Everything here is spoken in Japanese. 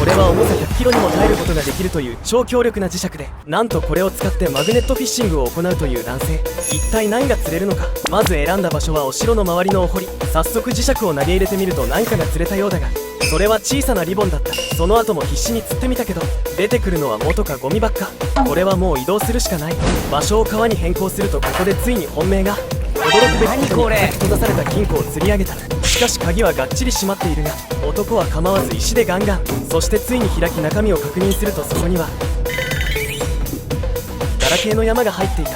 れは重さ 100kg にも耐えることができるという超強力な磁石で、なんとこれを使ってマグネットフィッシングを行うという男性。一体何が釣れるのか。まず選んだ場所はお城の周りのお堀。早速磁石を投げ入れてみると何かが釣れたようだが、それは小さなリボンだった。その後も必死に釣ってみたけど、出てくるのは元かゴミばっか。これはもう移動するしかない。場所を川に変更すると、ここでついに本命が。驚くべきことに閉ざされた金庫を釣り上げた。しかし鍵はがっちり閉まっているが、男は構わず石でガンガン。そしてついに開き中身を確認すると、そこにはガラケーの山が入っていた。